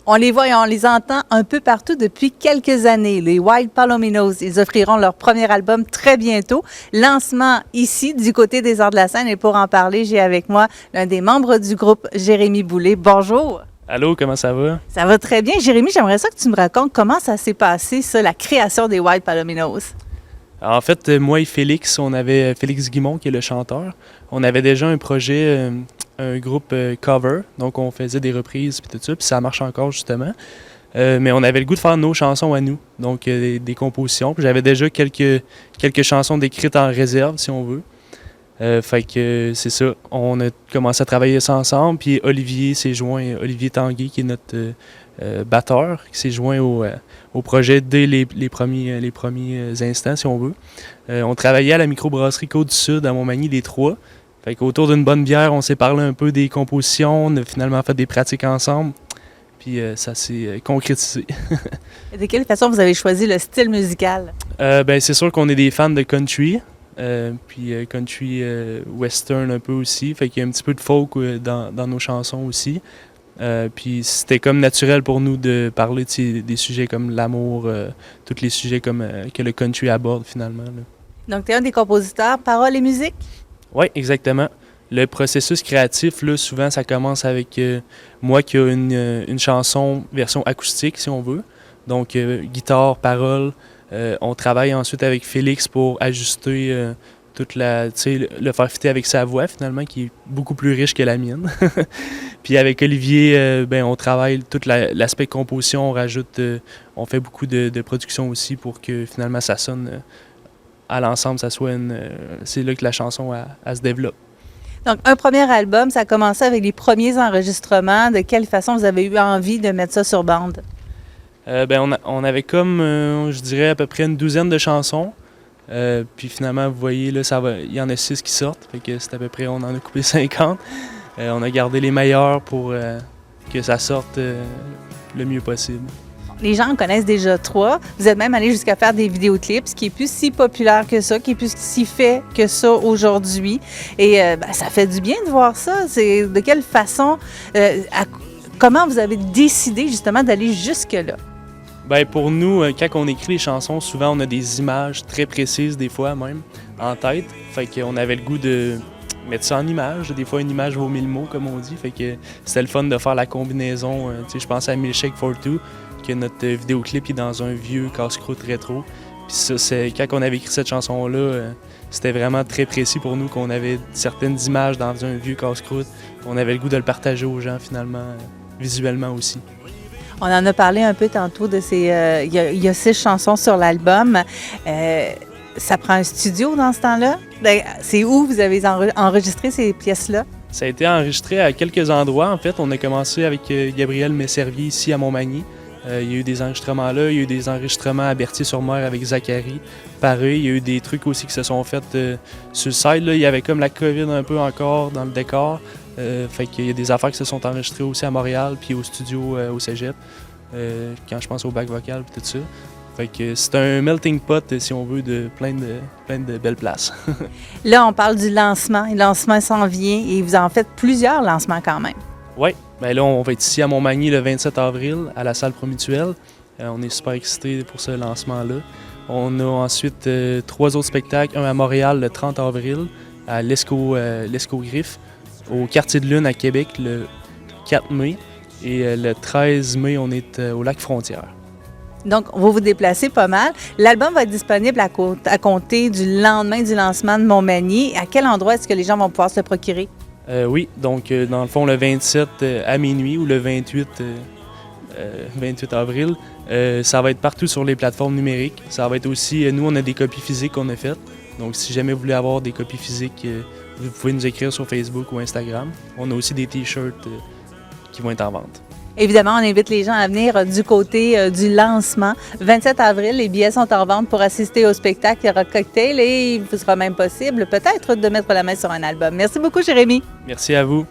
On les voit et on les entend un peu partout depuis quelques années. Les Wild Palominos, ils offriront leur premier album très bientôt. Lancement ici, du côté des Arts de la Scène. Et pour en parler, j'ai avec moi l'un des membres du groupe, Jérémy Boulay. Bonjour. Allô, comment ça va? Ça va très bien. Jérémy, j'aimerais ça que tu me racontes comment ça s'est passé, ça, la création des Wild Palominos. En fait, moi et Félix, on avait Félix Guimond qui est le chanteur. On avait déjà un projet, un groupe cover, donc on faisait des reprises puis tout ça, puis ça marche encore justement. Mais on avait le goût de faire nos chansons à nous, donc des compositions. Puis j'avais déjà quelques chansons décrites en réserve, si on veut. Fait que c'est ça, on a commencé à travailler ça ensemble, puis Olivier s'est joint, Olivier Tanguay, qui est notre batteur, qui s'est joint au projet dès les premiers instants, si on veut. On travaillait à la microbrasserie Côte-du-Sud à Montmagny, les trois. Fait qu'autour d'une bonne bière, on s'est parlé un peu des compositions, on a finalement fait des pratiques ensemble, puis ça s'est concrétisé. Et de quelle façon vous avez choisi le style musical? Ben c'est sûr qu'on est des fans de country. Puis country western un peu aussi, fait qu'il y a un petit peu de folk dans nos chansons aussi. Puis c'était comme naturel pour nous de parler des sujets comme l'amour, tous les sujets comme que le country aborde finalement. Là. Donc tu es un des compositeurs, paroles et musique? Oui, exactement. Le processus créatif, là, souvent ça commence avec moi qui a une chanson version acoustique si on veut. Donc guitare, paroles. On travaille ensuite avec Félix pour ajuster le faire fitter avec sa voix finalement, qui est beaucoup plus riche que la mienne. Puis avec Olivier, on travaille tout l'aspect composition, on rajoute, on fait beaucoup de production aussi pour que finalement ça sonne à l'ensemble, ça soit c'est là que la chanson elle se développe. Donc, un premier album, ça a commencé avec les premiers enregistrements. De quelle façon vous avez eu envie de mettre ça sur bande? On avait comme, je dirais, à peu près une douzaine de chansons. Puis finalement, vous voyez, là, il y en a 6 qui sortent. Fait que c'est à peu près, on en a coupé 50. On a gardé les meilleurs pour que ça sorte le mieux possible. Les gens en connaissent déjà 3. Vous êtes même allé jusqu'à faire des vidéoclips, ce qui est plus si populaire que ça, qui est plus si fait que ça aujourd'hui. Et ça fait du bien de voir ça. C'est de quelle façon, comment vous avez décidé justement d'aller jusque-là? Ben pour nous, quand on écrit les chansons, souvent on a des images très précises, des fois même, en tête. Fait qu'on avait le goût de mettre ça en image. Des fois, une image vaut 1000 mots, comme on dit. Fait que c'était le fun de faire la combinaison. Je pense à Milkshake for Two, que notre vidéoclip est dans un vieux casse-croûte rétro. Puis ça, c'est quand on avait écrit cette chanson-là, c'était vraiment très précis pour nous, qu'on avait certaines images dans un vieux casse-croûte. On avait le goût de le partager aux gens, finalement, visuellement aussi. On en a parlé un peu tantôt de ces... Il y a 6 chansons sur l'album. Ça prend un studio dans ce temps-là? C'est où vous avez enregistré ces pièces-là? Ça a été enregistré à quelques endroits. En fait, on a commencé avec Gabriel Messervier ici à Montmagny. Il y a eu des enregistrements là. Il y a eu des enregistrements à Berthier-sur-Mer avec Zachary. Pareil, il y a eu des trucs aussi qui se sont faits sur le site. Là. Il y avait comme la COVID un peu encore dans le décor. Fait qu'il y a des affaires qui se sont enregistrées aussi à Montréal, puis au studio au Cégep, quand je pense au bac vocal et tout ça. Fait que c'est un melting pot, si on veut, de plein de belles places. Là, on parle du lancement. Le lancement s'en vient et vous en faites plusieurs lancements quand même. Oui, bien là, on va être ici à Montmagny le 27 avril, à la salle Promutuelle. On est super excités pour ce lancement-là. On a ensuite 3 autres spectacles, un à Montréal le 30 avril, à l'Esco-Griffe, au Quartier de Lune à Québec le 4 mai et le 13 mai, on est au Lac-Frontière. Donc, vous vous déplacez pas mal. L'album va être disponible à compter du lendemain du lancement de Montmagny. À quel endroit est-ce que les gens vont pouvoir se le procurer? Oui, donc dans le fond, le 27 à minuit ou le 28 avril, ça va être partout sur les plateformes numériques. Ça va être aussi, nous, on a des copies physiques qu'on a faites. Donc, si jamais vous voulez avoir des copies physiques, vous pouvez nous écrire sur Facebook ou Instagram. On a aussi des T-shirts qui vont être en vente. Évidemment, on invite les gens à venir du côté du lancement. 27 avril, les billets sont en vente pour assister au spectacle. Il y aura cocktail et il vous sera même possible peut-être de mettre la main sur un album. Merci beaucoup, Jérémy. Merci à vous.